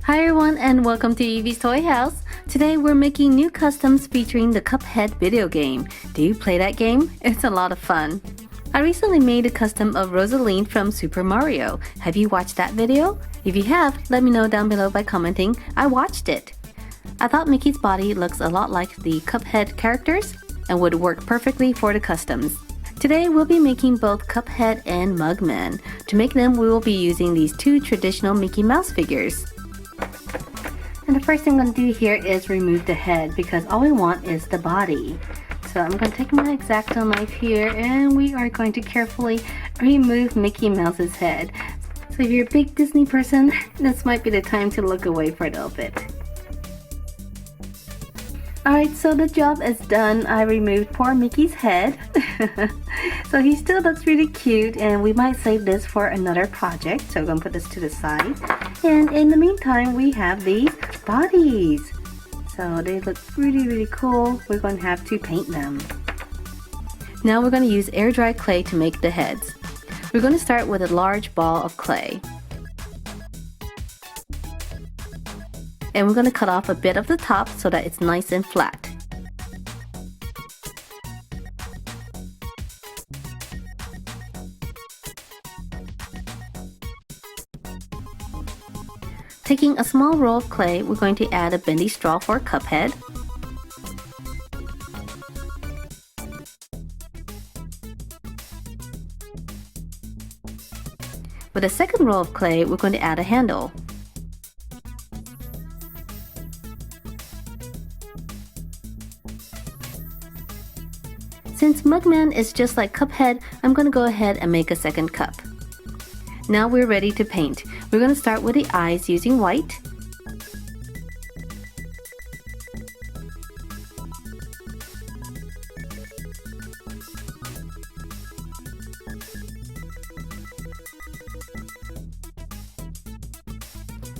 Hi everyone and welcome to Evie's Toy House. Today we're making new customs featuring the Cuphead video game. Do you play that game? It's a lot of fun. I recently made a custom of Rosaline from Super Mario. Have you watched that video? If you have, let me know down below by commenting. I watched it. I thought Mickey's body looks a lot like the Cuphead characters and would work perfectly for the customs. Today we'll be making both Cuphead and Mugman. To make them, we will be using these two traditional Mickey Mouse figures. And the first thing I'm going to do here is remove the head because all we want is the body. So I'm going to take my X-Acto knife here and we are going to carefully remove Mickey Mouse's head. So if you're a big Disney person, this might be the time to look away for a little bit. Alright, so the job is done. I removed poor Mickey's head. So he still looks really cute and we might save this for another project. So I'm going to put this to the side. And in the meantime, we have these bodies. So they look really cool. We're going to have to paint them. Now we're going to use air dry clay to make the heads. We're going to start with a large ball of clay. And we're going to cut off a bit of the top so that it's nice and flat. Taking a small roll of clay, we're going to add a bendy straw for Cuphead. With a second roll of clay, we're going to add a handle. Since Mugman is just like Cuphead, I'm going to go ahead and make a second cup. Now we're ready to paint. We're going to start with the eyes using white.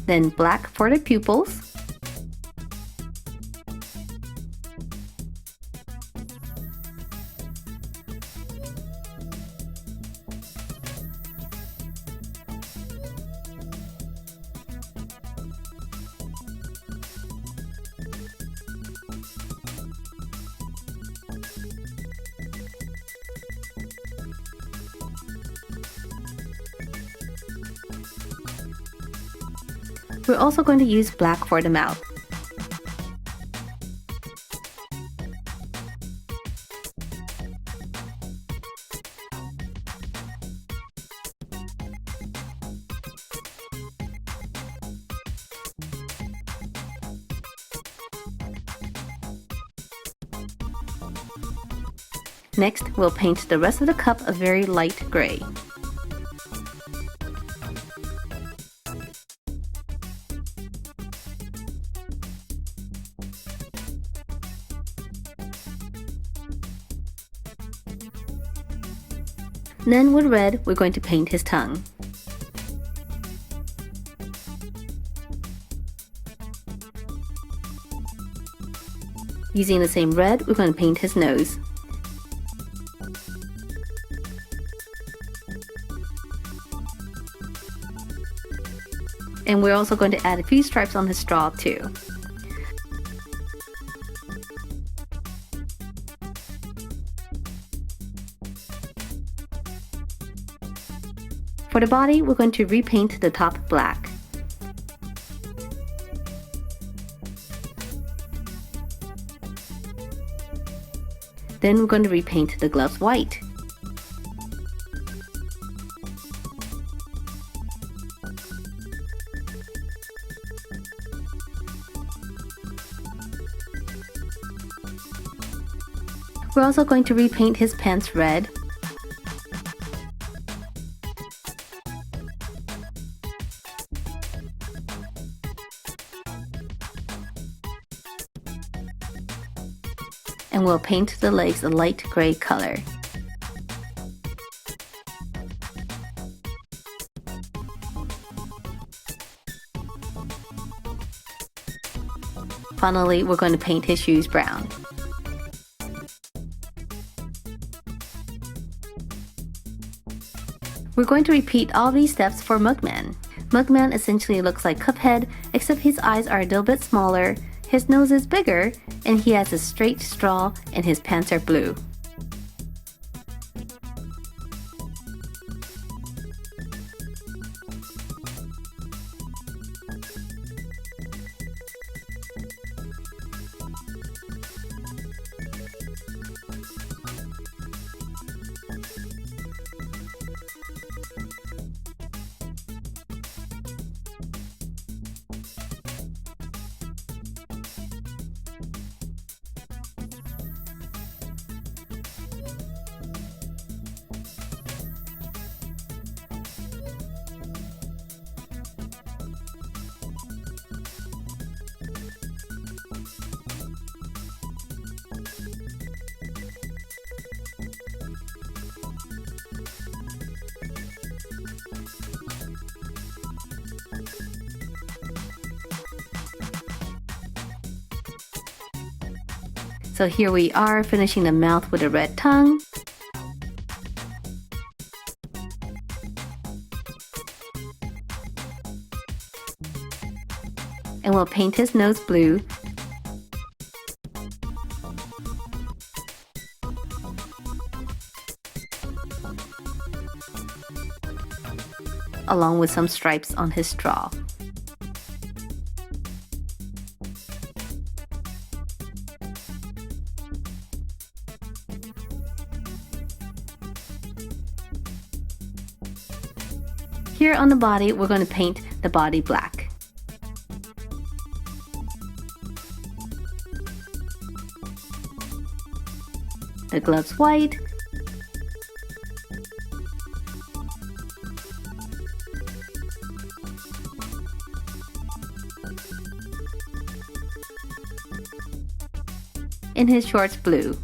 Then black for the pupils. We're also going to use black for the mouth. Next, we'll paint the rest of the cup a very light gray. Then with red, we're going to paint his tongue. Using the same red, we're going to paint his nose. And we're also going to add a few stripes on his straw too. For the body, we're going to repaint the top black. Then we're going to repaint the gloves white. We're also going to repaint his pants red. And we'll paint the legs a light gray color. Finally, we're going to paint his shoes brown. We're going to repeat all these steps for Mugman. Mugman essentially looks like Cuphead, except his eyes are a little bit smaller, his nose is bigger, and he has a straight straw and his pants are blue. So here we are finishing the mouth with a red tongue. And we'll paint his nose blue. Along with some stripes on his straw. Here on the body, we're going to paint the body black. The gloves white. And his shorts blue.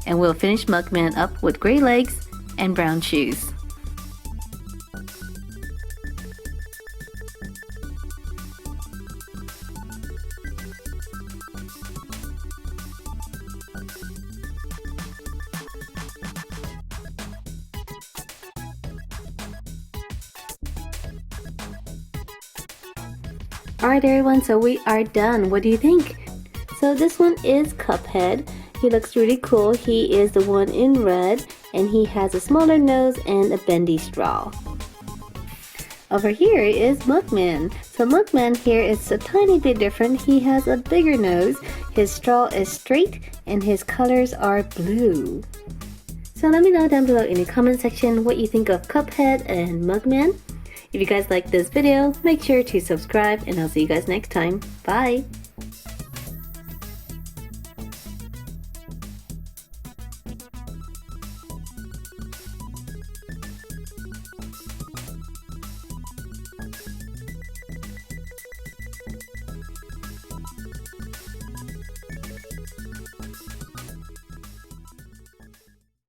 And we'll finish Mugman up with gray legs and brown shoes. Alright everyone, so we are done. What do you think? So this one is Cuphead. He looks really cool. He is the one in red and he has a smaller nose and a bendy straw. Over here is Mugman. So Mugman here is a tiny bit different. He has a bigger nose, his straw is straight, and his colors are blue. So let me know down below in the comment section what you think of Cuphead and Mugman. If you guys like this video, make sure to subscribe and I'll see you guys next time. Bye!